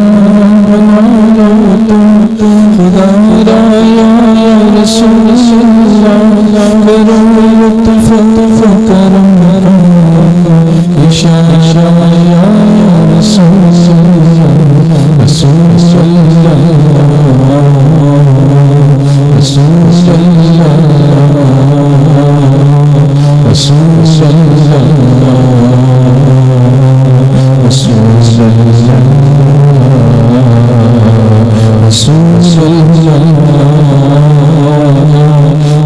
S3: بنا لو تم خدایا یا رسول اللہ، کرو لطف کرم اشارہ یا رسول اللہ، رسول اللہ، رسول اللہ، رسول اللہ، رسول اللہ، رسول اللہ،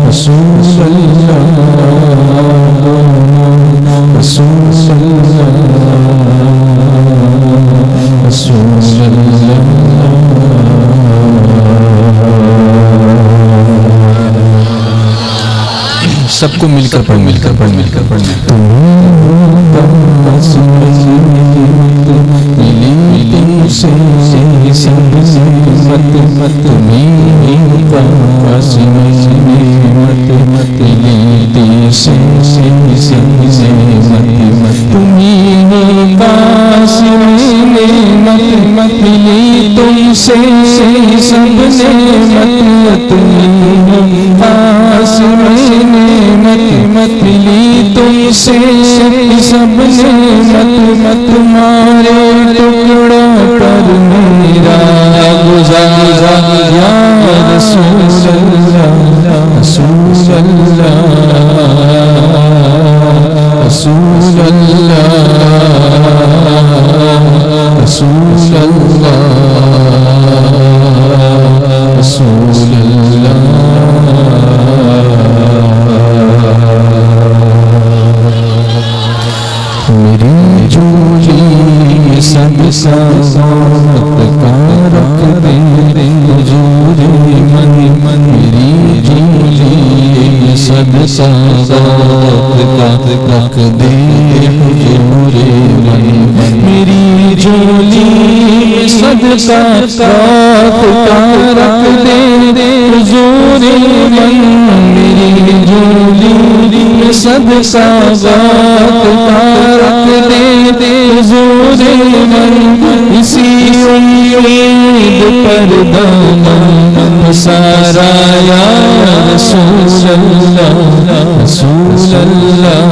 S3: رسول اللہ، رسول اللہ، رسول اللہ۔ سب کو مل کر پڑھ، مل کر پڑھ، مل کر پڑھ۔ تمہیں سے سب نعمت ملی، پاس میں نعمت ملی تم سے سب نعمت، تمہارے ٹکڑوں پر میرا گزارا یا رسول اللہ، رسول اللہ، رسول اللہ، رسول اللہ، رسول اللہ۔ میری جھولی سب سعادت کا رکھ دے، حضور من میری جھولی سب سعادت کا رکھ دے، حضور من میری جھولی صدقات کا رکھ دے، حضور من میری جھولی صدقات کا رکھ دے، حضور من اسی امید پر دامن سارا یا رسول اللہ، رسول اللہ،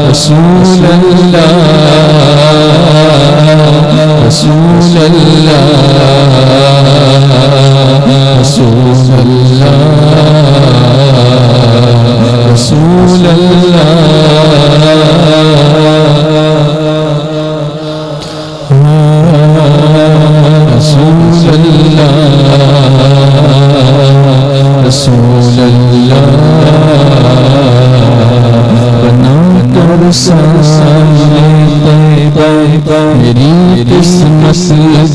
S3: رسول اللہ، رسول اللہ، رسول اللہ، رسول اللہ۔ رسول اللہ، رسول اللہ، بنا کر سائے طیبہ میری قسمت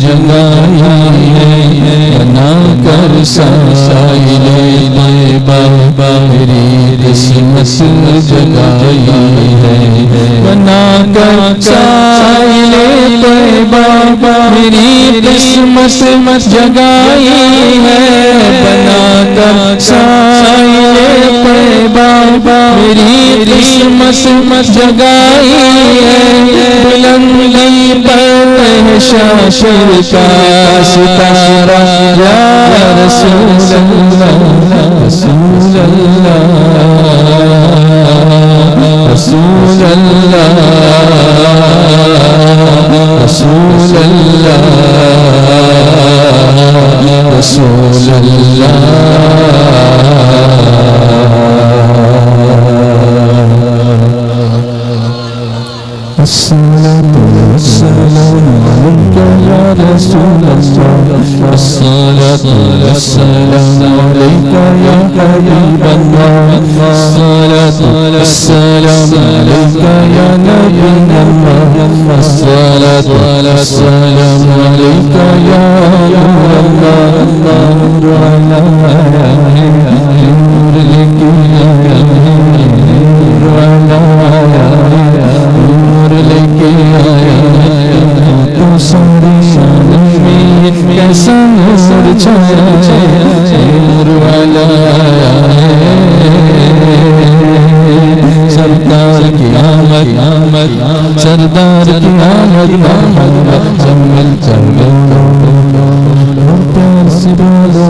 S3: جگائی ہے، بنا کر سائے طیبہ میری قسمت جگائی ہے، بنا کر سائے طیبہ میری قسمت جگائی ہے، بنا کر سائے طیبہ میری قسمت جگائی ہے، بلندی پر شاشر کا ستارہ یا رسول اللہ، رسول اللہ، رسول اللہ، رسول اللہ، رسول اللہ۔ الصلاة والسلام عليك يا رسول الله، الصلاة والسلام عليك يا حبيب الله، الصلاة والسلام عليك يا نبي الله، الصلاة والسلام عليك يا نور الله، نور على نور لك يا نور على نور لك آیا تو ساری عالمین کیسا نور چھایا نور والا سردار کی آمد سردار کی آمد جمل پیار سے بولو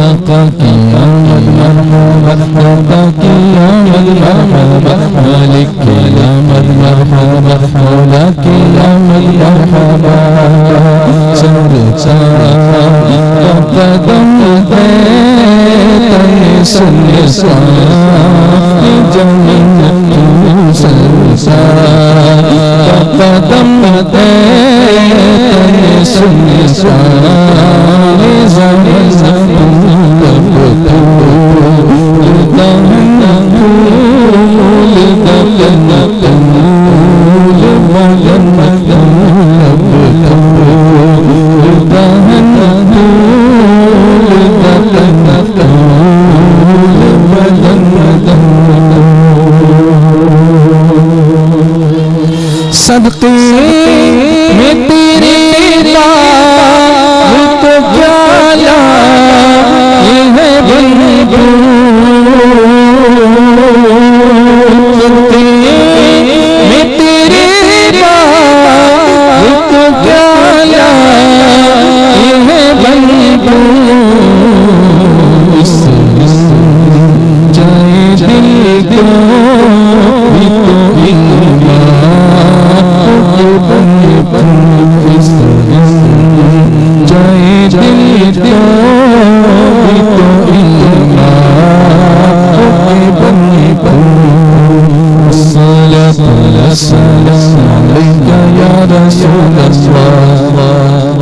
S3: آقا کی آمد مرحبا آقا کی آمد مرحبا مالک کی آمد مرحبا مولا کی آمد مرحبا سر چار قدم دے تن سن سوانی جمین تو سر چار قدم دے تن سن سوانی زمین صدقے میں تیری بات تو کیا یہ ہے بندو صدقے میں تیری بات تو کیا رسول اللہ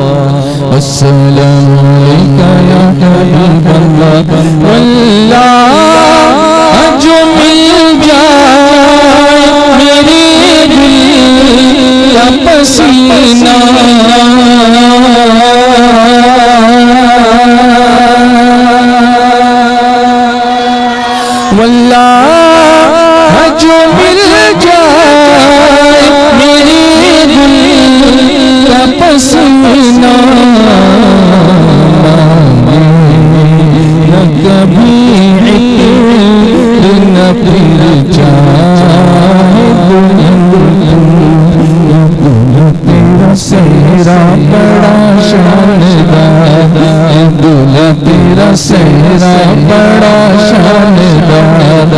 S3: السلام علیکہ یا حبیب اللہ واللہ جو مل جائے میری دل کا پسینہ واللہ جو مل جائے میری دل کا پسینہ نہ کبھی عطر نہ پھر جائے تیرا سہرا بڑا شاندار دلہا تیرا سہرا بڑا شاندار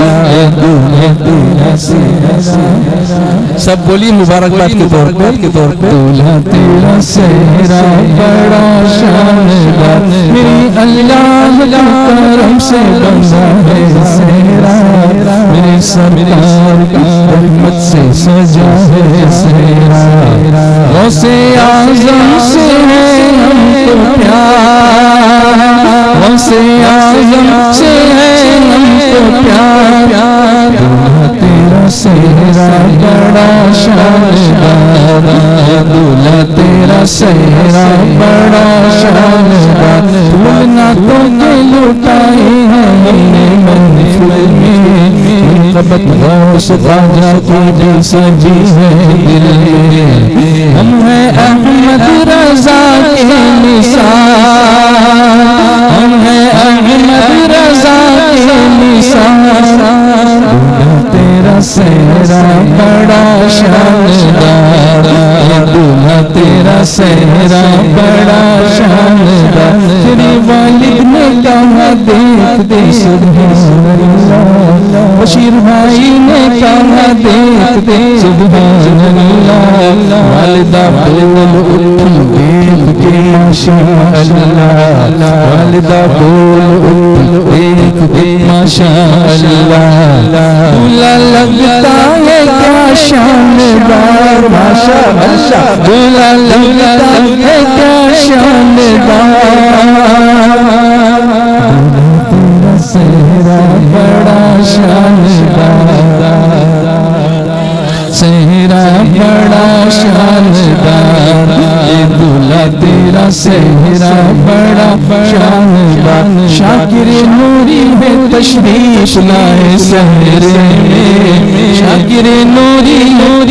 S3: دلہا تیرا سہرا سب بولی مبارکباد کے طور پر دلہا تیرا سہرا بڑا شاندار میری اللہ کا کرم سے بنا ہے سہرا میرے سرکار کی رحمت سے سجا ہے سہرا غوث اعظم سے ہے ہم کو پیار غوث اعظم سے ہے ہم کو پیار دلہا تیرا سہرا بڑا شاندار دلہا تیرا سہرا بڑا شاندار بولنا تو کے لوٹائے ہیں ہم نے محفل میں منقبت غوث خواجہ کی دل سجی ہے دل میں ہم ہیں احمد رضا کے نثار ہم ہیں احمد رضا کے نثار دلہا تیرا سہرا بڑا شاندار دلہا تیرا سہرا بڑا شاندار تیرے والد نے کہا دیکھ دے سبحان اللہ بشیر بھائی نے کہا دیکھ دے سبحان اللہ والدہ بول اٹھ دیکھ کے ماشاء اللہ والدہ بول اٹھ دیکھ کے ماشاء اللہ دلہا لگتا ہے کیا شاندار ماشاء اللہ دلہا لگتا ہے کیا شاندار تیرا سہرا بڑا شاندار سہرا بڑا شاندار دلہا تیرا سہرا بڑا شاندار شاکر نوری ہے تشریف لائے سہرے میں شاکر نوری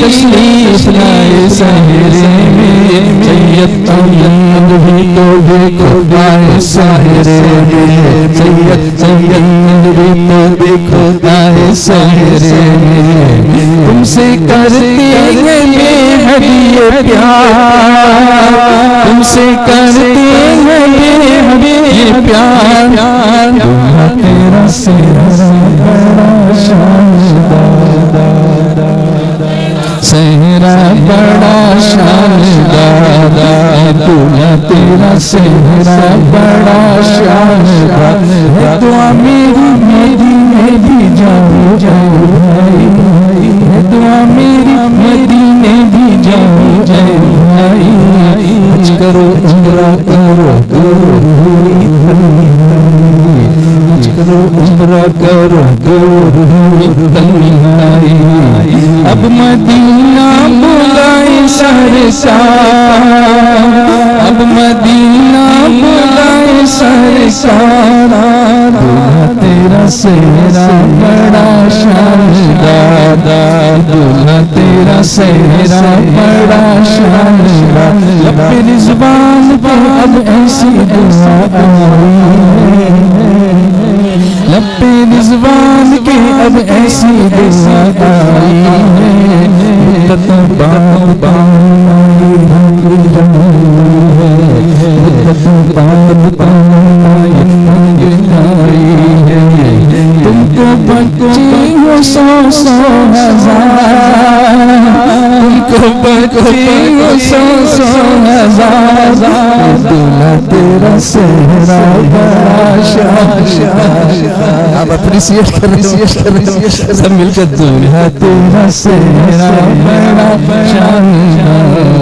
S3: تشریف لائے سہرے میں سید امین بھی تو دیکھو آئے سہرے میں سید امین بھی تو دیکھو آئے سہرے میں تم سے کرتے ہیں یہ ہدیے پیار تم سے کرتے ہیں یہ پیار دلہا تیرا سہرا بڑا شاندار سہرا بڑا شاندار دلہا تیرا سہرا بڑا شاندار دعا میری مدینے بھی جاؤ بھائی دعا میری مدینے بھی جاؤ بھائی حج کرو عمرہ کرو حج کرو عمرہ کرو تنہائی اب مدینہ بلائے سرکار اب مدینہ بلائے سرکار دلہا تیرا سہرا بڑا شاندار دلہا تیرا سہرا بڑا شاندار لب رضوان پہ اب ایسی دعا آئی لب رضوان کے اب ایسی دعا آئی تم کو بچے ہو 100 ہزار تم کو بچے ہو 100 ہزار دلہا تیرا سہرا بڑا شاندار آپ اپریسیٹ کر رہے سب مل کر دلہا تیرا سہرا بڑا شاندار